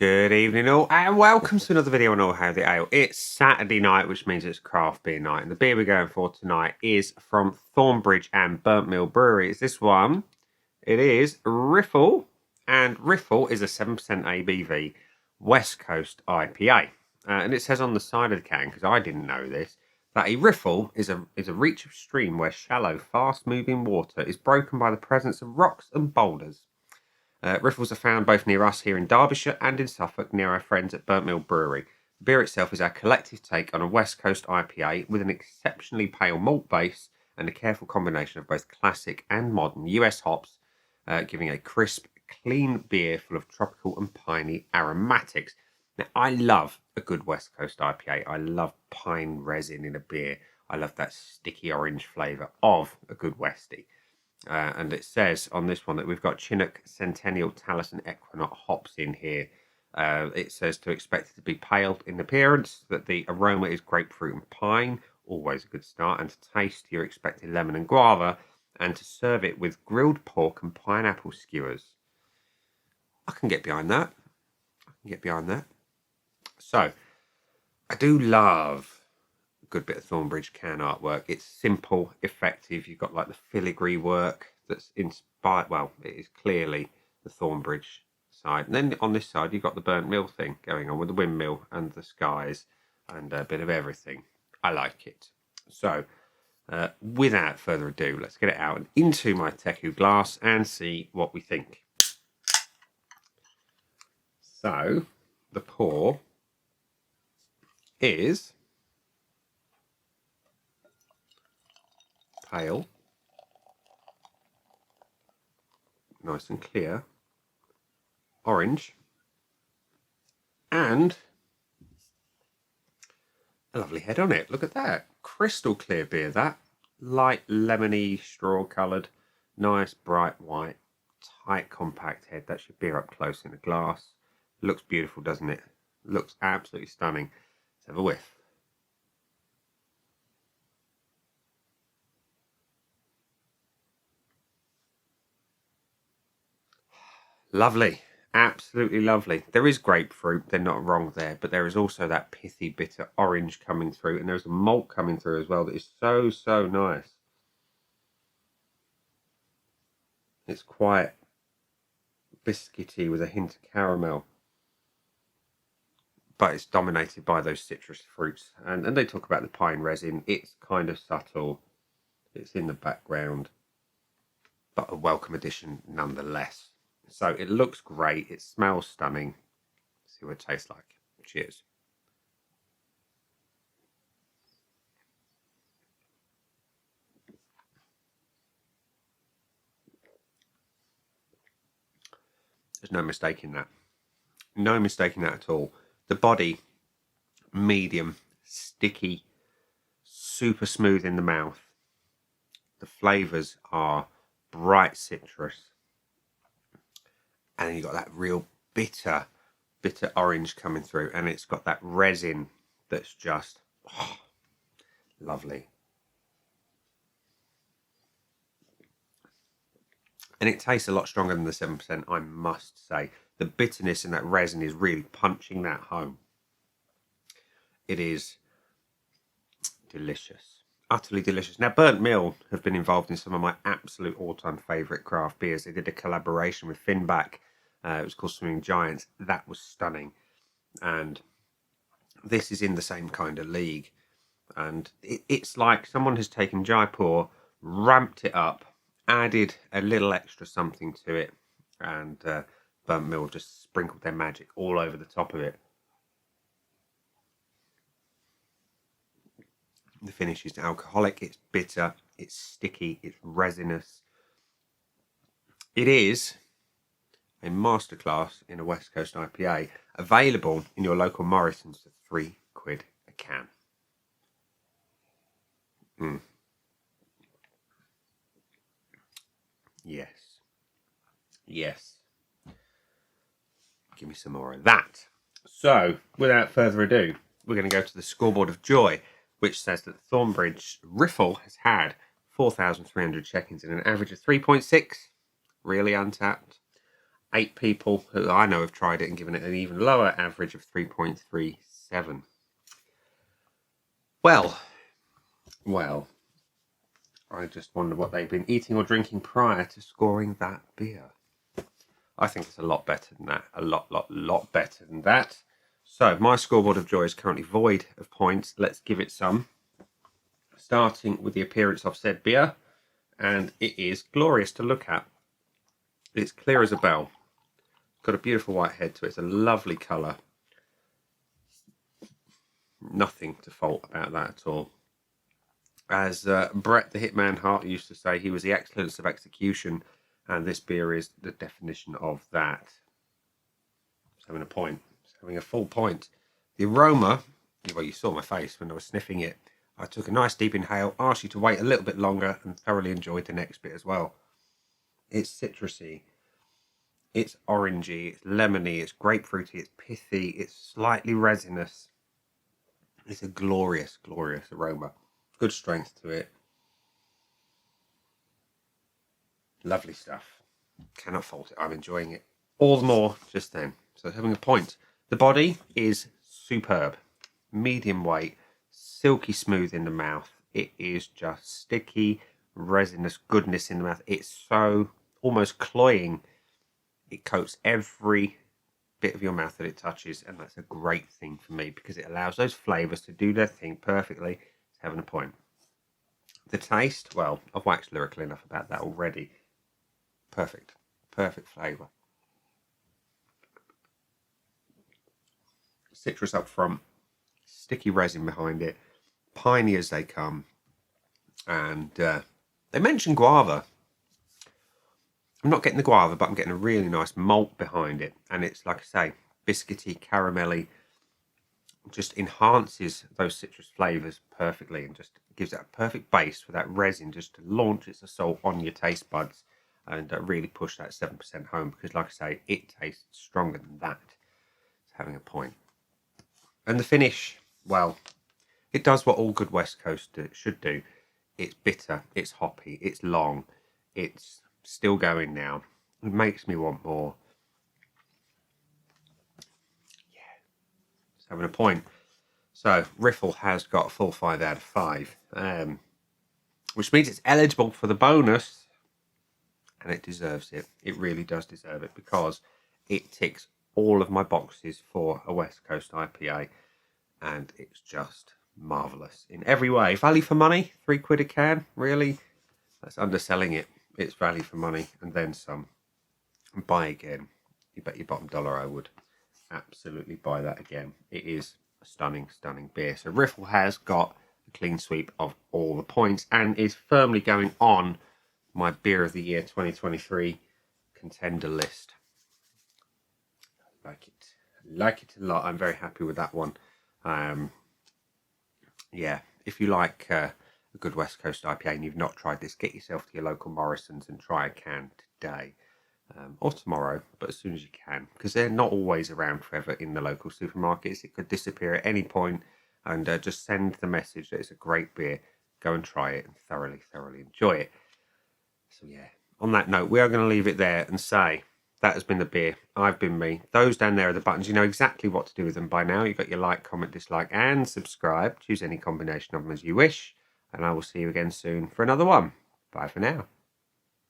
Good evening all, and welcome to another video on All How the Ale. It's Saturday night, which means it's craft beer night, and the beer we're going for tonight is from Thornbridge and Burnt Mill Brewery. It's this one. It is Riffle, and Riffle is a 7% ABV West Coast IPA. And it says on the side of the can, because I didn't know this, that a riffle is a reach of stream where shallow, fast-moving water is broken by the presence of rocks and boulders. Riffles are found both near us here in Derbyshire and in Suffolk near our friends at Burnt Mill Brewery. The beer itself is our collective take on a West Coast IPA with an exceptionally pale malt base and a careful combination of both classic and modern US hops, giving a crisp, clean beer full of tropical and piney aromatics. Now, I love a good West Coast IPA. I love pine resin in a beer. I love that sticky orange flavour of a good Westie. And it says on this one that we've got Chinook, Centennial, Talus and Equinox hops in here. It says to expect it to be pale in appearance, that the aroma is grapefruit and pine, always a good start, and to taste you're expecting lemon and guava, and to serve it with grilled pork and pineapple skewers. I can get behind that. So, I do love good bit of Thornbridge can artwork. It's simple, effective. You've got like the filigree work that's inspired. Well, it is clearly the Thornbridge side. And then on this side, you've got the Burnt Mill thing going on with the windmill and the skies and a bit of everything. I like it. So, without further ado, let's get it out and into my Teku glass and see what we think. So, the pour is pale, nice and clear, orange, and a lovely head on it. Look at that. Crystal clear beer, that. Light lemony, straw coloured, nice bright white, tight compact head. That's your beer up close in a glass. Looks beautiful, doesn't it? Looks absolutely stunning. Let's have a whiff. Lovely, absolutely lovely. There is grapefruit, they're not wrong there, but there is also that pithy, bitter orange coming through, and there's a malt coming through as well that is so, so nice. It's quite biscuity with a hint of caramel, but it's dominated by those citrus fruits. And they talk about the pine resin. It's kind of subtle, it's in the background, but a welcome addition nonetheless. So it looks great. It smells stunning. Let's see what it tastes like. Cheers. There's no mistaking that. No mistaking that at all. The body, medium, sticky, super smooth in the mouth. The flavours are bright citrus. And then you've got that real bitter orange coming through, and it's got that resin that's just lovely. And it tastes a lot stronger than the 7%, I must say. The bitterness in that resin is really punching that home. It is delicious. Utterly delicious. Now, Burnt Mill have been involved in some of my absolute all-time favourite craft beers. They did a collaboration with Finback. It was called Swimming Giants. That was stunning. And this is in the same kind of league. And it's like someone has taken Jaipur, ramped it up, added a little extra something to it, and Burnt Mill just sprinkled their magic all over the top of it. The finish is alcoholic, it's bitter, it's sticky, it's resinous. It is a masterclass in a West Coast IPA, available in your local Morrison's for £3 a can. Yes. Give me some more of that. So, without further ado, we're going to go to the scoreboard of joy, which says that Thornbridge Riffle has had 4,300 check-ins and an average of 3.6, really untapped. 8 people who I know have tried it and given it an even lower average of 3.37. Well, I just wonder what they've been eating or drinking prior to scoring that beer. I think it's a lot better than that. A lot better than that. So my scoreboard of joy is currently void of points. Let's give it some. Starting with the appearance of said beer. And it is glorious to look at. It's clear as a bell. Got a beautiful white head to it. It's a lovely colour. Nothing to fault about that at all. As Bret the Hitman Hart used to say, he was the excellence of execution, and this beer is the definition of that. It's having a point. It's having a full point. The aroma, well, you saw my face when I was sniffing it. I took a nice deep inhale, asked you to wait a little bit longer, and thoroughly enjoyed the next bit as well. It's citrusy, it's orangey, it's lemony, it's grapefruity, it's pithy, it's slightly resinous. It's a glorious, glorious aroma. Good strength to it. Lovely stuff. Cannot fault it. I'm enjoying it all the more just then. So having a point. The body is superb. Medium weight, silky smooth in the mouth. It is just sticky, resinous goodness in the mouth. It's so almost cloying. It coats every bit of your mouth that it touches, and that's a great thing for me because it allows those flavours to do their thing perfectly. It's having a point. The taste, well, I've waxed lyrical enough about that already. Perfect flavour. Citrus up front, sticky resin behind it, piney as they come, and they mentioned guava. I'm not getting the guava, but I'm getting a really nice malt behind it, and it's, like I say, biscuity, caramelly, just enhances those citrus flavours perfectly and just gives that a perfect base for that resin just to launch its assault on your taste buds and really push that 7% home, because, like I say, it tastes stronger than that. It's having a point. And the finish, well, it does what all good West Coast should do. It's bitter, it's hoppy, it's long, it's still going now. It makes me want more. Yeah, it's having a point. So Riffle has got a full 5 out of 5, which means it's eligible for the bonus, and it deserves it. It really does deserve it because it ticks all of my boxes for a West Coast IPA, and it's just marvellous in every way. Value for money, £3 a can, really? That's underselling it. It's value for money and then some. And buy again. You bet your bottom dollar I would absolutely buy that again. It is a stunning, stunning beer. So Riffle has got a clean sweep of all the points and is firmly going on my Beer of the Year 2023 contender list. I like it. I like it a lot. I'm very happy with that one. Yeah, if you like a good West Coast IPA and you've not tried this, get yourself to your local Morrison's and try a can today or tomorrow, but as soon as you can, because they're not always around forever in the local supermarkets. It could disappear at any point, and just send the message that it's a great beer. Go and try it and thoroughly, thoroughly enjoy it. So yeah, on that note, we are going to leave it there and say that has been the beer. I've been me. Those down there are the buttons. You know exactly what to do with them by now. You've got your like, comment, dislike, and subscribe. Choose any combination of them as you wish. And I will see you again soon for another one. Bye for now.